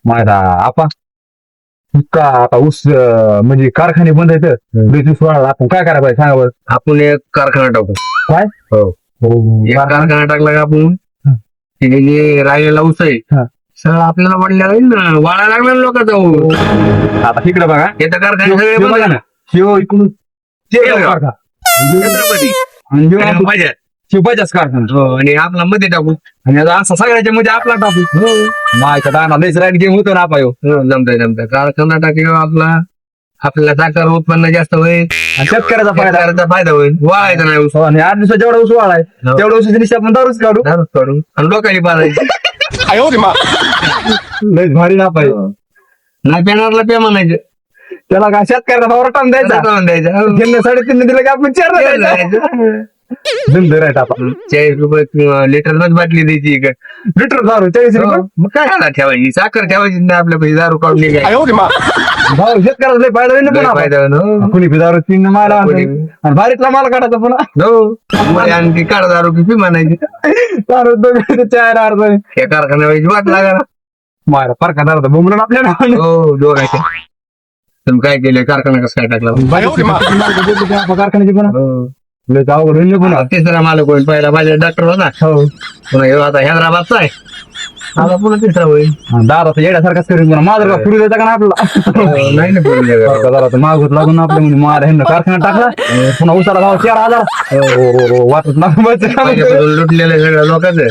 माझा आपा इतका आता ऊस म्हणजे कारखाने बंद आहेत ब्रिटिश वाढला आपण काय करायला पाहिजे सांगा बरं. आपण एक कारखाना टाकू. काय एक कारखाना टाकला का आपण तिने राहिलेला ऊस आहे हा. सगळं आपल्याला वाढल्या जाईल ना, वाळा लागला ना लोकांचा ऊस. आता इकडे बघा येतं कारखाने सगळे शिव बंद बघा ना. ना शिव इकडून ते शिव. कारखाना. छत्रपती आणि शिव आणि आपण बाजार. शिवबाच्याच कारखाना हो, आणि आपला मध्ये टाकू. आणि आता असं सगळ्याच्या मध्ये आपला टाकू मायच्या दाना लयच राईट गेम होतो ना आपा ह्यो. जमतंय कारखाना टाकल्यावर आपल्याला साखर उत्पन्न जास्त होईल आणि शेतकऱ्याचा फायदा शेतकऱ्याचा फायदा होईल. वाळायचा नाही ऊस. आणि 8 दिवसात जेवढा ऊस वाळाय हो. तेवढ्या ऊसाची निश्चित आपण दारूच काढू दारूच काढून आणि लोकांनी पाळायची. लयच भारी ना पाहिजे नाही पेणारला पे म्हणायचं. त्याला काय शेतकऱ्याचा भाव रटाम द्यायचा जाऊन द्यायचं. त्यांना 3.5 दिलं की आपण 4 द्यायचा धंदे राईट आपण 40 रुपये लिटरलाच बाटली द्यायची का? लिटर दारू 40 रुपये मग काय झाला ठेवायची साखर ठेवायची नाही आपल्या पैसे दारू काढून निघायची. भाऊ शेतकऱ्याचा लय फायदा होईल ना लय पुन्हा फायदा होईल, हो. कुणी बी दारू 3 मारा कुणी- आणि भारीतला माल काढायचा पुन्हा हो. मध्ये आणखी काढा दारू किती म्हणायची. दारू 4 अर्ध त्या कारखान्याची वाट लागा. मारा परका दारू बोंबलं आपल्या नावाने हो दोघांच्या. तुम्ही काय केलं कारखाना कसं काय टाकला. कारखान्याची पुन्हा हो. लय अवघड होईल ना पुन्हा तिसरा मालक होईल. पहिला माझ्या डॉक्टर होता हो पुन्हा ह्यो आता हैदराबादचा आहे. आता पुन्हा तिसरा होईल. दादा येड्यासारखाच करून पुन्हा माझं का पुरी द्यायचा का ना आपला नाही ना बोलू नका. दादा मागवत लागून आपल्या म्हणजे मार ह्यांना कारखाना टाकला पुन्हा उसाला भाव 4,000 वाटत ना पहिल्यापासून लुटलेलं सगळं लोकांचं